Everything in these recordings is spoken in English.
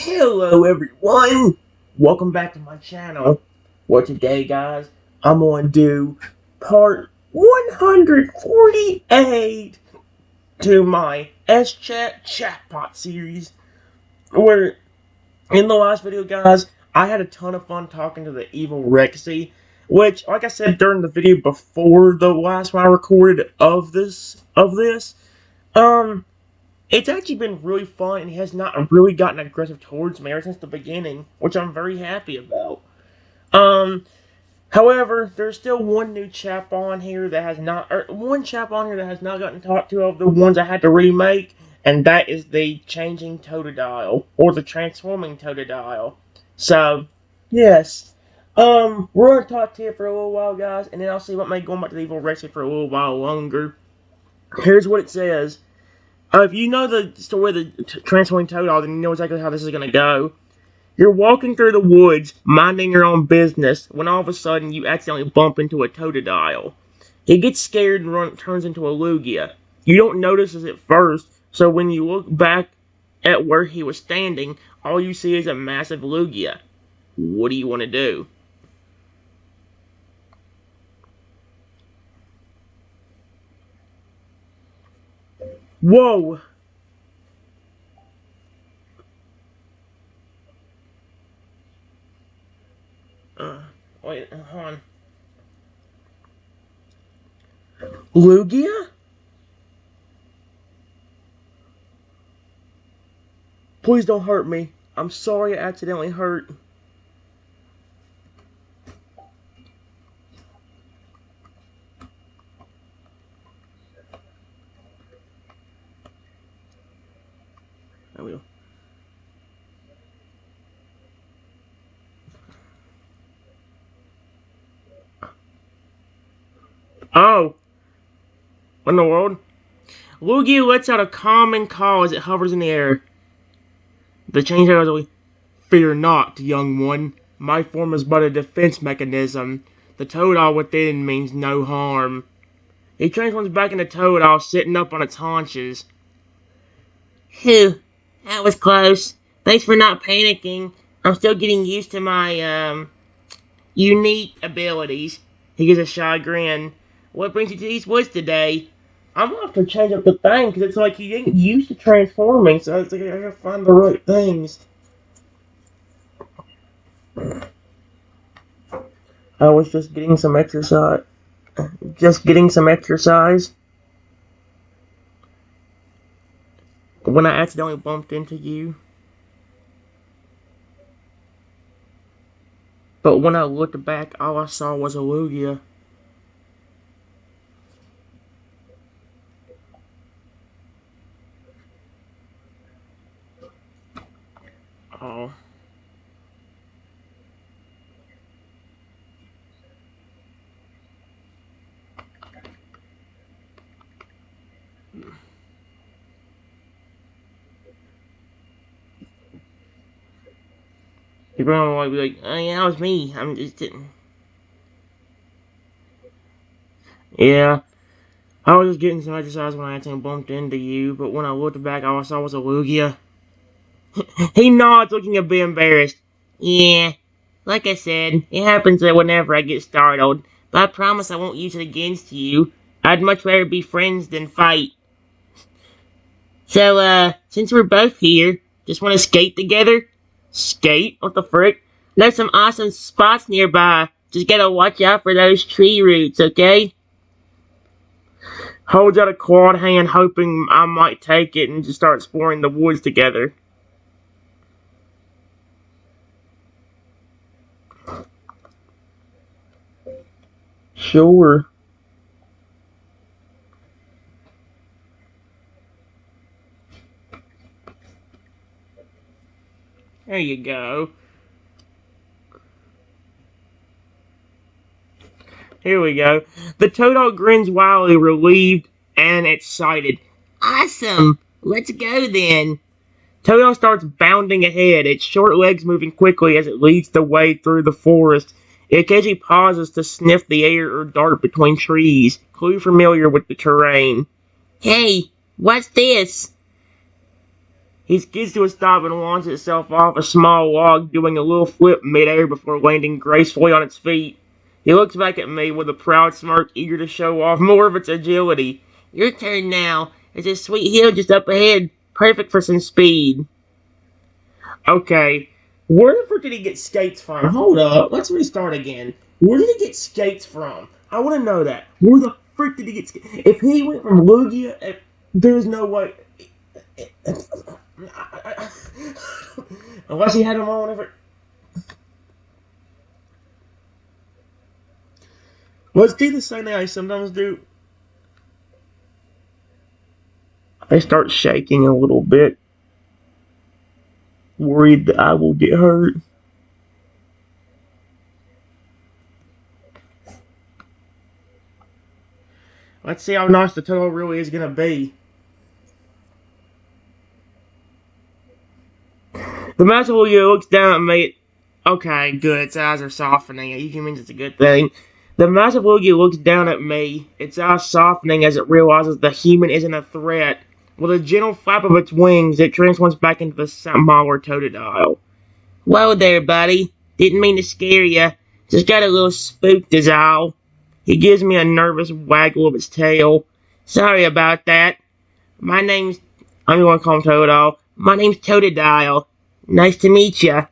Hello everyone! Welcome back to my channel. Well, today guys, I'm going to do part 148 to my SChat chatbot series, where in the last video guys, I had a ton of fun talking to the evil Rexy, which, like I said during the video before the last one I recorded of this, it's actually been really fun, and he has not really gotten aggressive towards me ever since the beginning, which I'm very happy about. Um, However, there's still one new chap on here that has not, one chap on here that has not gotten talked to of the ones I had to remake, and that is the changing Totodile, or the transforming Totodile. So, yes. We're gonna talk to you for a little while, guys, and then I'll see what may go back to the evil Rexy for a little while longer. Here's what it says. If you know the story of the transforming Totodile, then you know exactly how this is going to go. You're walking through the woods, minding your own business, when all of a sudden you accidentally bump into a Totodile. He gets scared and turns into a Lugia. You don't notice this at first, so when you look back at where he was standing, all you see is a massive Lugia. What do you want to do? Whoa! Wait, hold on. Lugia? Please don't hurt me. I'm sorry I accidentally hurt. There we go. Oh! What in the world? Lugia lets out a common call as it hovers in the air. The change goes away. Fear not, young one. My form is but a defense mechanism. The Totodile within means no harm. He transforms back into Totodile, sitting up on its haunches. Phew, that was close. Thanks for not panicking. I'm still getting used to my, unique abilities. He gives a shy grin. What brings you to these woods today? I'm gonna have to change up the thing, because it's like you didn't used to transforming, so it's like I gotta find the right things. I was just getting some exercise. When I accidentally bumped into you. But when I looked back, all I saw was a Lugia. Oh. People might be like, oh yeah, that was me. I'm just didn't. Yeah. I was just getting some exercise when I accidentally bumped into you, but when I looked back, all I saw was a Lugia. He nods, looking a bit embarrassed. Yeah, like I said, it happens whenever I get startled, but I promise I won't use it against you. I'd much rather be friends than fight. So, since we're both here, just want to skate together? Skate? What the frick? There's some awesome spots nearby. Just gotta watch out for those tree roots, okay? Holds out a clawed hand, hoping I might take it and just start exploring the woods together. Sure. There you go. Here we go. The Totodile grins wildly, relieved and excited. Awesome! Let's go then. Totodile starts bounding ahead, its short legs moving quickly as it leads the way through the forest. It occasionally pauses to sniff the air or dart between trees, clearly familiar with the terrain. Hey, what's this? He skids to a stop and launches itself off a small log, doing a little flip midair before landing gracefully on its feet. He looks back at me with a proud smirk, eager to show off more of its agility. Your turn now. There's a sweet hill just up ahead, perfect for some speed. Okay, where the frick did he get skates from? Hold up, let's restart again. Where did he get skates from? I want to know that. Where the frick did he get skates? If he went from Lugia, there's no way. Unless he had them on every. Let's do the same thing I sometimes do. I start shaking a little bit, worried that I will get hurt. Let's see how nice the Totodile really is going to be. The Master Lugia looks down at me. Okay, good. Its eyes are softening. It usually means it's a good thing. The Master Lugia looks down at me, its eyes softening as it realizes the human isn't a threat. With a gentle flap of its wings, it transforms back into the smaller Totodile. Whoa there, buddy. Didn't mean to scare ya. Just got a little spooked is all. He gives me a nervous waggle of its tail. Sorry about that. I'm going to call him Totodile. My name's Totodile. Nice to meet ya.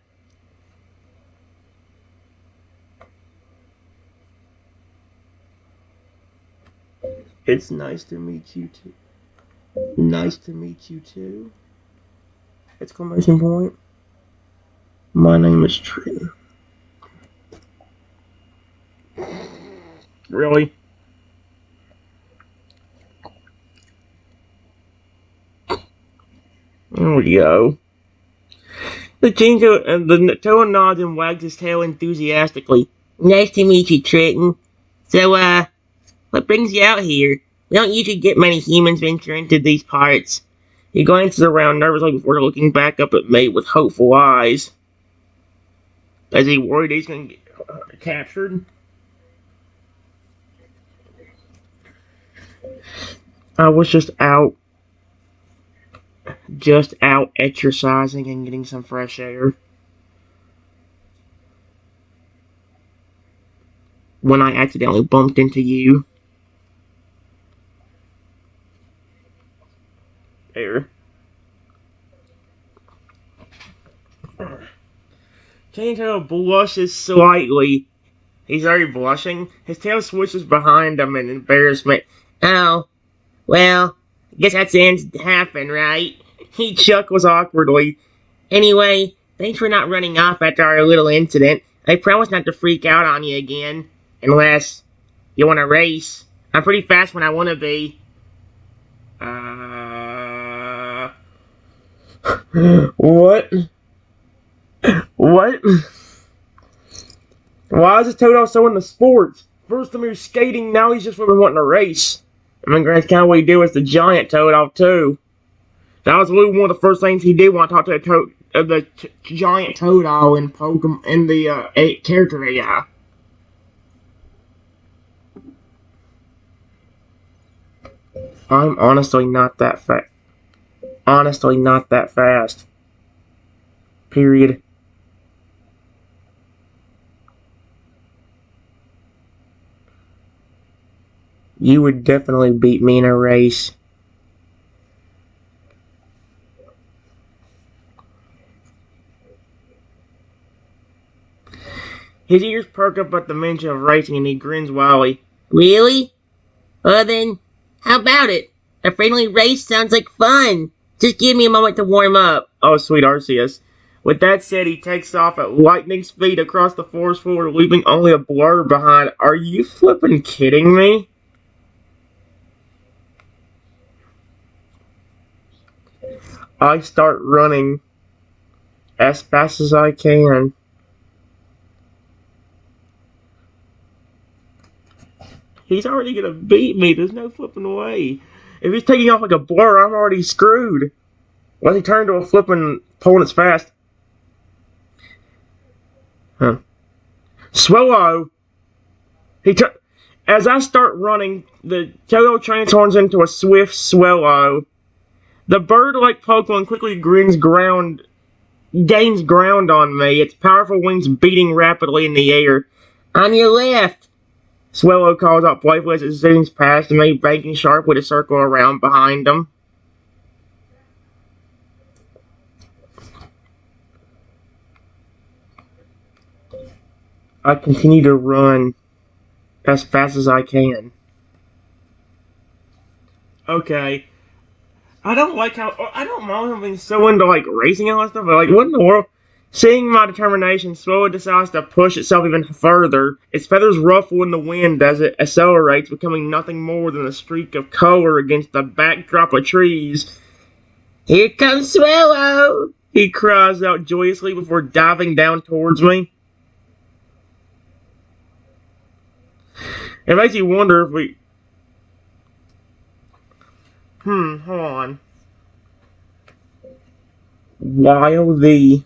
It's nice to meet you too. Nice to meet you too. Exclamation point. My name is Trenton. Really? There we go. The Toa nods and wags his tail enthusiastically. Nice to meet you, Trenton. So, what brings you out here? We don't usually get many humans venture into these parts. He glances around nervously before looking back up at me with hopeful eyes. Is he worried he's going to get captured? I was just out exercising and getting some fresh air when I accidentally bumped into you. There. Chaintail blushes slightly. He's already blushing. His tail swishes behind him in embarrassment. Oh, well, I guess that's the end to happen, right? He chuckles awkwardly. Anyway, thanks for not running off after our little incident. I promise not to freak out on you again. Unless you want to race. I'm pretty fast when I want to be. What? What? Why is this Totodile so into sports? First time he was skating, now he's just wanting to race. I mean, that's kind of what he did with the giant Totodile, too. That was really one of the first things he did when I talked to the giant Totodile in Pokemon, in the character AI. I'm honestly not that fast. Honestly, not that fast. Period. You would definitely beat me in a race. His ears perk up at the mention of racing and he grins wildly. Really? Well then, how about it? A friendly race sounds like fun. Just give me a moment to warm up. Oh, sweet Arceus. With that said, he takes off at lightning speed across the forest floor, leaving only a blur behind. Are you flippin' kidding me? I start running as fast as I can. He's already gonna beat me. There's no flipping way. If he's taking off like a blur, I'm already screwed. Unless he turned to a flipping opponent's fast. Huh. Swallow. As I start running, the Totodile transforms into a swift Swallow. The bird-like Pokemon quickly gains ground on me, its powerful wings beating rapidly in the air. On your left! Swallow calls out playfully as it zooms past me, banking sharply to circle around behind him. I continue to run as fast as I can. Okay. I don't mind him being so into, like, racing and all that stuff, but, like, what in the world? Seeing my determination, Swallow decides to push itself even further. Its feathers ruffle in the wind as it accelerates, becoming nothing more than a streak of color against the backdrop of trees. Here comes Swallow! He cries out joyously before diving down towards me. It makes you wonder if we... hold on. While the...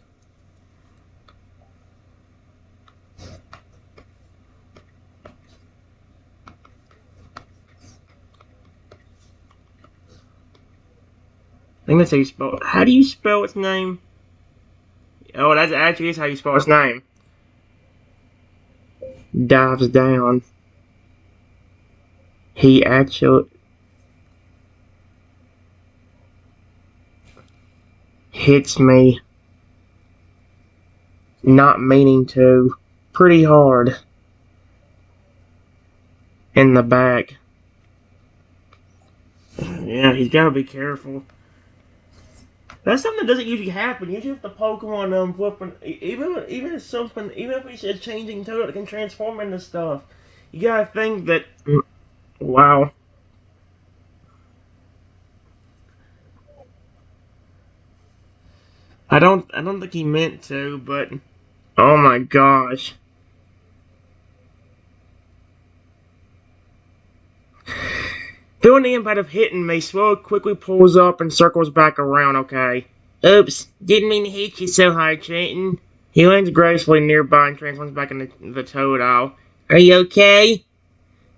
I think that's how you spell it. How do you spell its name? Oh, that actually is how you spell its name. Dives down. He actually hits me, not meaning to, pretty hard in the back. Yeah, he's gotta be careful. That's something that doesn't usually happen. Usually if the Pokemon flipping, even if he's just changing to it, it can transform into stuff. You gotta think that. Wow. I don't think he meant to, but oh my gosh. Feeling the impact of hitting me, Swallow quickly pulls up and circles back around, okay. Oops, didn't mean to hit you so hard, Trenton. He lands gracefully nearby and transforms back into the Totodile. Are you okay?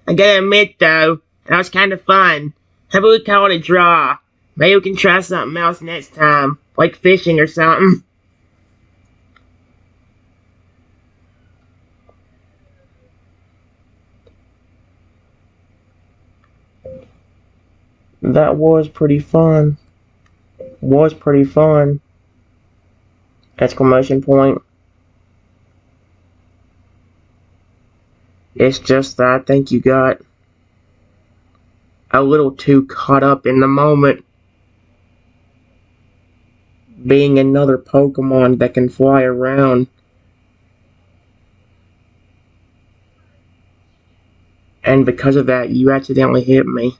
I gotta admit, though, that was kind of fun. How about we call it a draw? Maybe we can try something else next time, like fishing or something. That was pretty fun. Was pretty fun. Exclamation point. It's just that I think you got a little too caught up in the moment. Being another Pokemon that can fly around. And because of that, you accidentally hit me.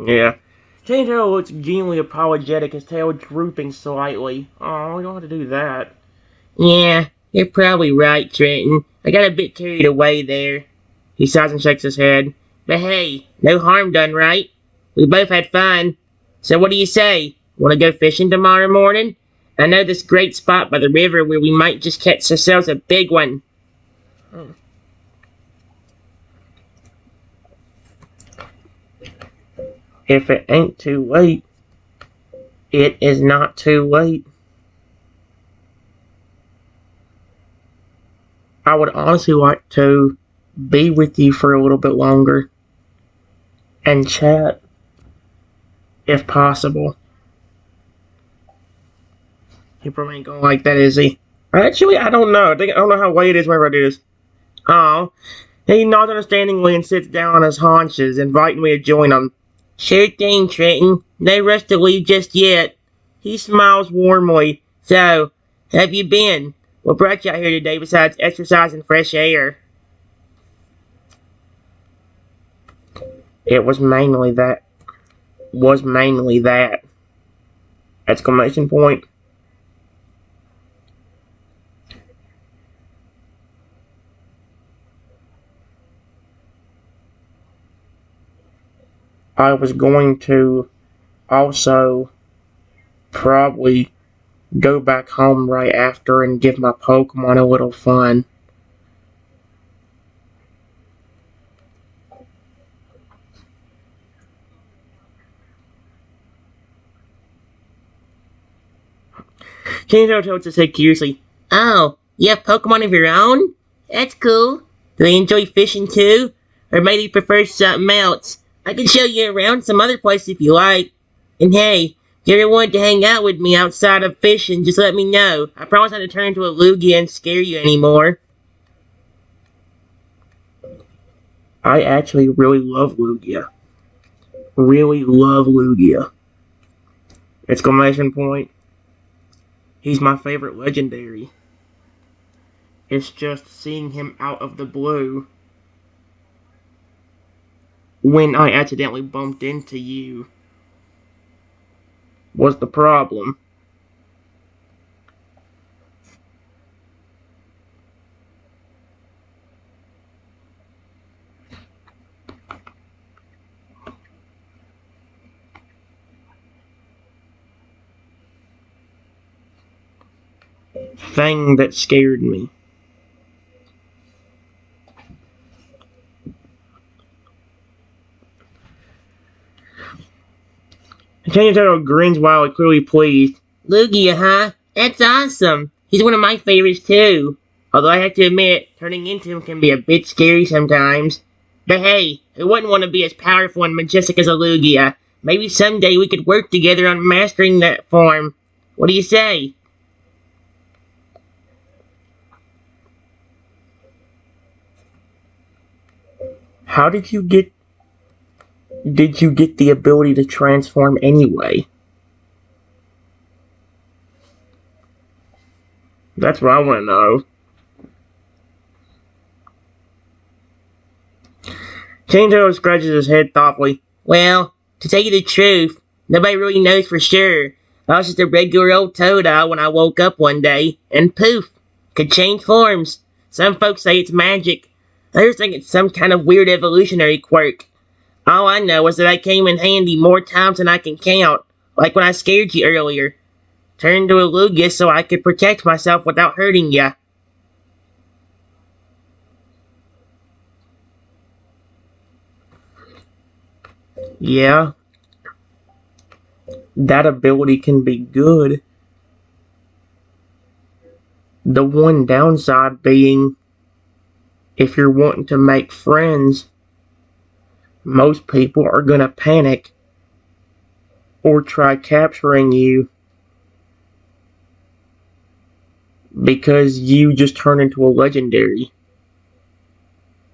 Yeah. Changeover looks genuinely apologetic, his tail drooping slightly. Oh, we don't have to do that. Yeah, you're probably right, Trenton. I got a bit carried away there. He sighs and shakes his head. But hey, no harm done, right? We both had fun. So what do you say? Want to go fishing tomorrow morning? I know this great spot by the river where we might just catch ourselves a big one. If it ain't too late, it is not too late. I would honestly like to be with you for a little bit longer and chat, if possible. He probably ain't gonna like that, is he? Actually, I don't know. I don't know how late it is whenever I do this. Oh, he nods understandingly and sits down on his haunches, inviting me to join him. Sure thing, Trenton. No rush to leave just yet. He smiles warmly. So, have you been? What brought you out here today besides exercise and fresh air? It was mainly that. Exclamation point. I was going to also probably go back home right after and give my Pokemon a little fun. Change Toad to say curiously, "Oh, you have Pokemon of your own? That's cool. Do they enjoy fishing too? Or maybe prefer something else? I can show you around some other places if you like. And hey, if you ever wanted to hang out with me outside of fishing, just let me know. I promise not to turn into a Lugia and scare you anymore." I actually really love Lugia. Really love Lugia. Exclamation point. He's my favorite legendary. It's just seeing him out of the blue when I accidentally bumped into you was the problem. Thing that scared me. Change grins wildly, clearly pleased. Lugia, huh? That's awesome. He's one of my favorites too. Although I have to admit, turning into him can be a bit scary sometimes. But hey, who wouldn't want to be as powerful and majestic as a Lugia? Maybe someday we could work together on mastering that form. What do you say? How did you get the ability to transform anyway? That's what I want to know. Change scratches his head thoughtfully. Well, to tell you the truth, nobody really knows for sure. I was just a regular old Totodile when I woke up one day, and poof, could change forms. Some folks say it's magic. Others think it's some kind of weird evolutionary quirk. All I know is that I came in handy more times than I can count, like when I scared you earlier. Turned to a Lugia so I could protect myself without hurting ya. Yeah, that ability can be good. The one downside being, if you're wanting to make friends, most people are gonna panic or try capturing you because you just turn into a legendary.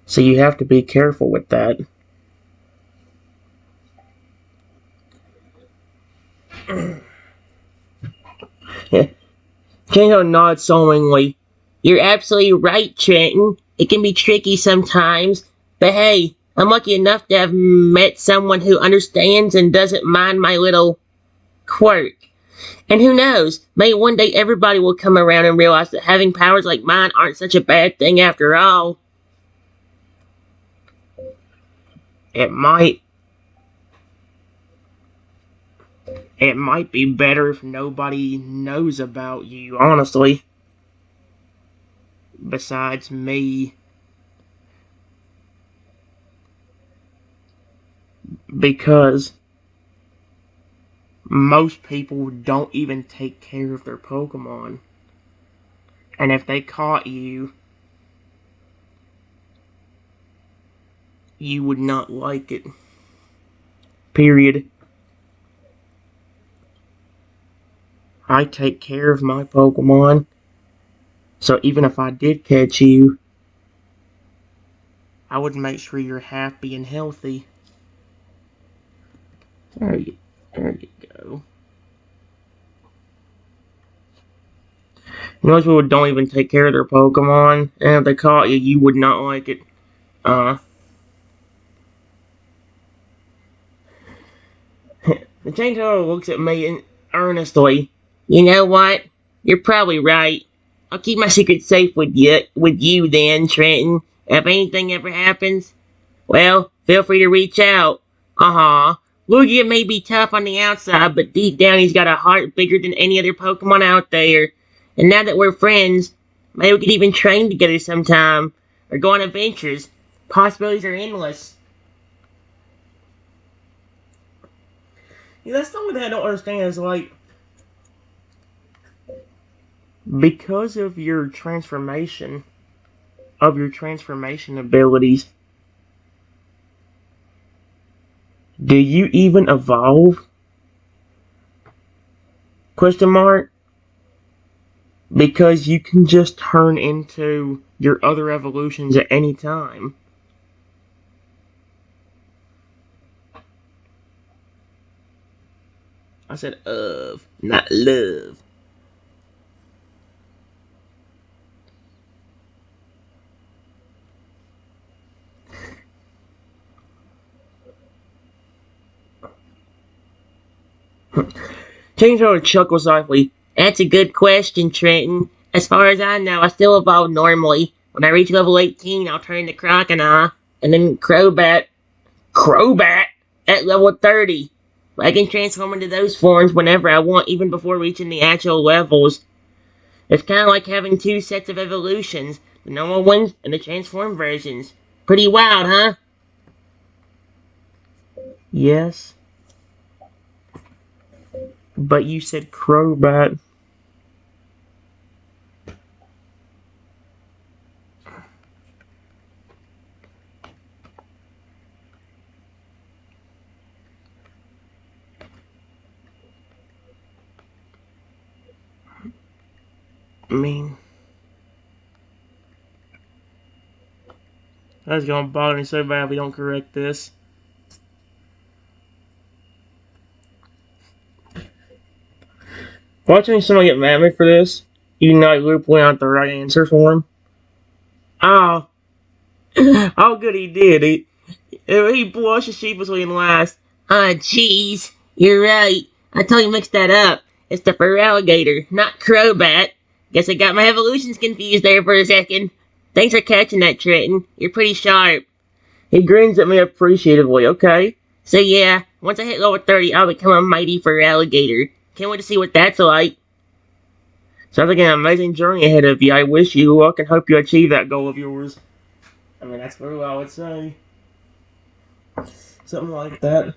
So you have to be careful with that. Kango nods solemnly. You're absolutely right, Trenton. It can be tricky sometimes, but hey, I'm lucky enough to have met someone who understands and doesn't mind my little quirk. And who knows, maybe one day everybody will come around and realize that having powers like mine aren't such a bad thing after all. It might. It might be better if nobody knows about you, honestly. Besides me. Because most people don't even take care of their Pokemon. And if they caught you, you would not like it. Period. I take care of my Pokemon. So even if I did catch you, I would make sure you're happy and healthy. There you go. Most people don't even take care of their Pokemon, and if they caught you, you would not like it. The Chainsaw looks at me earnestly. You know what? You're probably right. I'll keep my secret safe with you then, Trenton. If anything ever happens, well, feel free to reach out. Uh-huh. Lugia may be tough on the outside, but deep down he's got a heart bigger than any other Pokemon out there. And now that we're friends, maybe we could even train together sometime, or go on adventures. Possibilities are endless. Yeah, that's the only thing I don't understand is, like, because of your transformation abilities, do you even evolve? Question mark. Because you can just turn into your other evolutions at any time. I said of, not love. Changeover chuckles softly. That's a good question, Trenton. As far as I know, I still evolve normally. When I reach level 18, I'll turn into Croconaw, and then Crobat at level 30. I can transform into those forms whenever I want, even before reaching the actual levels. It's kind of like having two sets of evolutions, the normal ones and the transformed versions. Pretty wild, huh? Yes, but you said Crobat. I mean, that's gonna bother me so bad if we don't correct this. Watching someone get mad at me for this, even though Luke went out the right answer for him. Oh, oh, good he did. He blushed sheepishly and laughs. Ah, jeez. You're right. I totally mixed that up. It's the Feraligatr, not Crobat. Guess I got my evolutions confused there for a second. Thanks for catching that, Trenton. You're pretty sharp. He grins at me appreciatively. Okay. So yeah, once I hit level 30, I'll become a mighty Feraligatr. Can't wait to see what that's like. Sounds like an amazing journey ahead of you. I wish you luck and hope you achieve that goal of yours. I mean, that's what I would say. Something like that.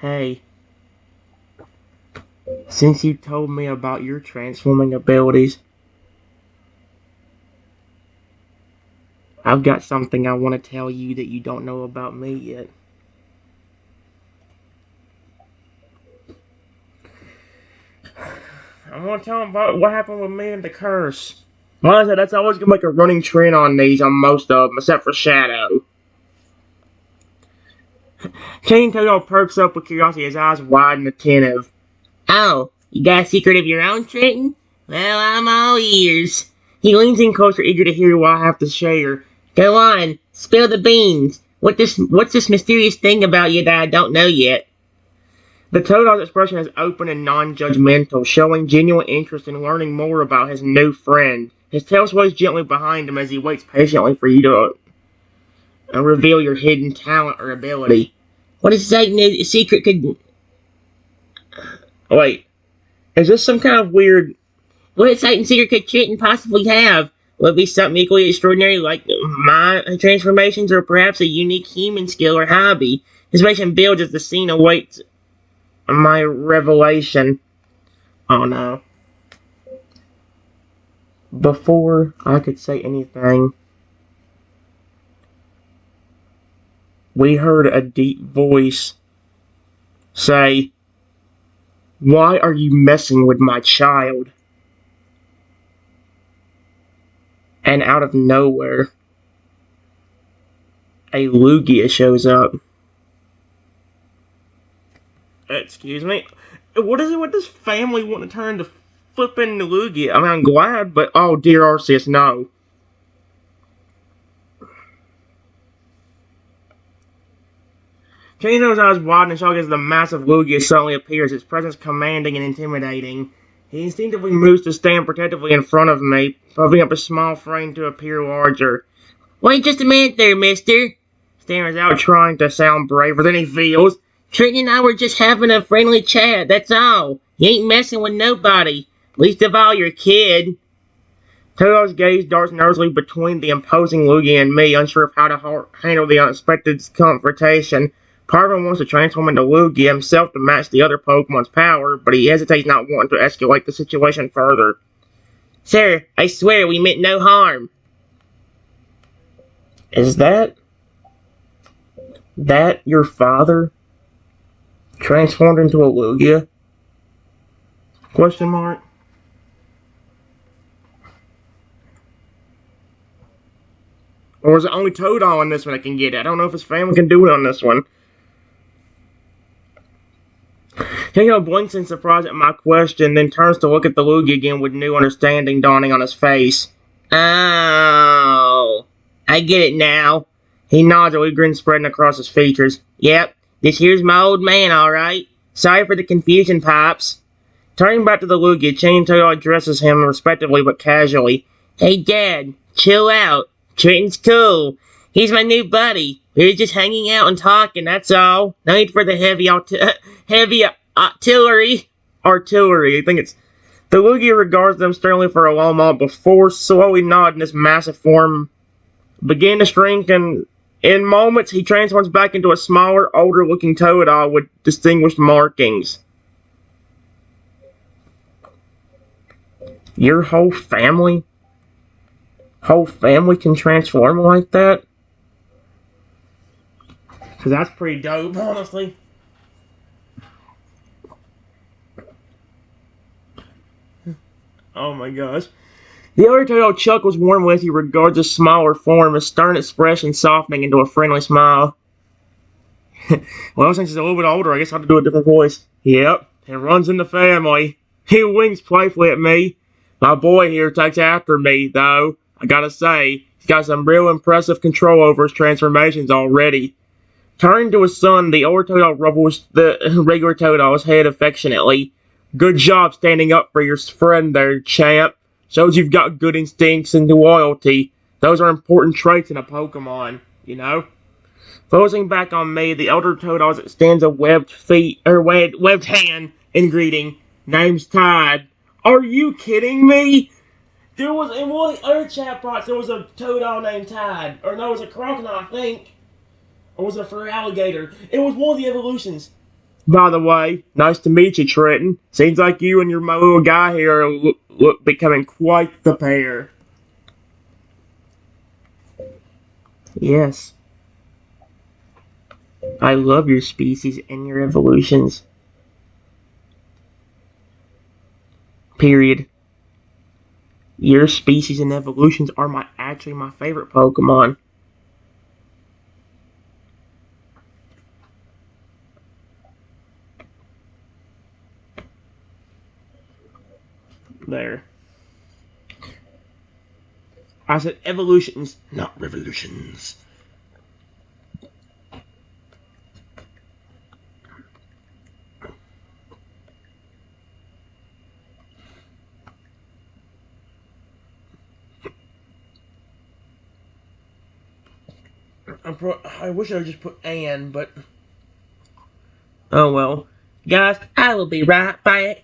Hey, since you told me about your transforming abilities, I've got something I want to tell you that you don't know about me yet. I want to tell them about what happened with me and the curse. Well, I said that's always gonna make a running trend on these, on most of them, except for Shadow. Chain Tail perks up with curiosity, his eyes wide and attentive. Oh, you got a secret of your own, Trenton? Well, I'm all ears. He leans in closer, eager to hear what I have to share. Go on, spill the beans. What's this mysterious thing about you that I don't know yet? The Totodile's expression is open and non-judgmental, showing genuine interest in learning more about his new friend. His tail sways gently behind him as he waits patiently for you to reveal your hidden talent or ability. What exciting secret could... Wait, is this some kind of weird... What exciting secret could Trenton possibly have? Will it be something equally extraordinary like my transformations, or perhaps a unique human skill or hobby? His patient builds as the scene awaits my revelation. Oh no. Before I could say anything, we heard a deep voice say, "Why are you messing with my child?" And out of nowhere, a Lugia shows up. Excuse me? What is it with this family wanting to turn to flipping Lugia? I mean, I'm glad, but oh dear Arceus, no. Changing his eyes wide and shock as the massive Lugia suddenly appears, its presence commanding and intimidating. He instinctively moves to stand protectively in front of me, puffing up his small frame to appear larger. Wait just a minute there, mister. Stammers out, trying to sound braver than he feels. Trenton and I were just having a friendly chat, that's all. You ain't messing with nobody. Least of all your kid. Toto's gaze darts nervously between the imposing Lugia and me, unsure of how to handle the unexpected confrontation. Part of him wants to transform into Lugia himself to match the other Pokemon's power, but he hesitates, not wanting to escalate the situation further. Sir, I swear we meant no harm. Is that your father? Transformed into a Lugia? Question mark. Or is it only Totodile on this one that can get it? I don't know if his family can do it on this one. Tango blinks in surprise at my question, then turns to look at the Lugia again with new understanding dawning on his face. Oh, I get it now. He nods, a grin spreading across his features. Yep, this here's my old man, alright. Sorry for the confusion, Pops. Turning back to the Lugia, Chain Totodile addresses him respectively but casually. Hey, Dad, chill out. Trenton's cool. He's my new buddy. We were just hanging out and talking, that's all. No need for the heavy artillery. Artillery, I think it's... The Lugia regards them sternly for a long moment before slowly nodding his massive form begin to shrink, and in moments he transforms back into a smaller, older-looking Totodile with distinguished markings. Your whole family can transform like that? Because that's pretty dope, honestly. Oh my gosh. The other Totodile chuckles warmly as he regards his smaller form, his stern expression softening into a friendly smile. Well, since he's a little bit older, I guess I'll have to do a different voice. Yep, it runs in the family. He winks playfully at me. My boy here takes after me, though. I gotta say, he's got some real impressive control over his transformations already. Turning to his son, the older Totodile rubbles the regular Totodile's head affectionately. Good job standing up for your friend there, champ. Shows you've got good instincts and loyalty. Those are important traits in a Pokemon, you know? Focusing back on me, the elder Totodile extends a webbed hand in greeting. Name's Todd. Are you kidding me? There was, in one of the other chat bots, there was a Totodile named Todd. Or no, it was a crocodile, I think. Or was it a fur alligator? It was one of the evolutions. By the way, nice to meet you, Trenton. Seems like you and my little guy here are becoming quite the pair. Yes. I love your species and your evolutions. Period. Your species and evolutions are actually my favorite Pokemon. There. I said evolutions, not revolutions. I wish I would just put "and," but... Oh well. Guys, I will be right back.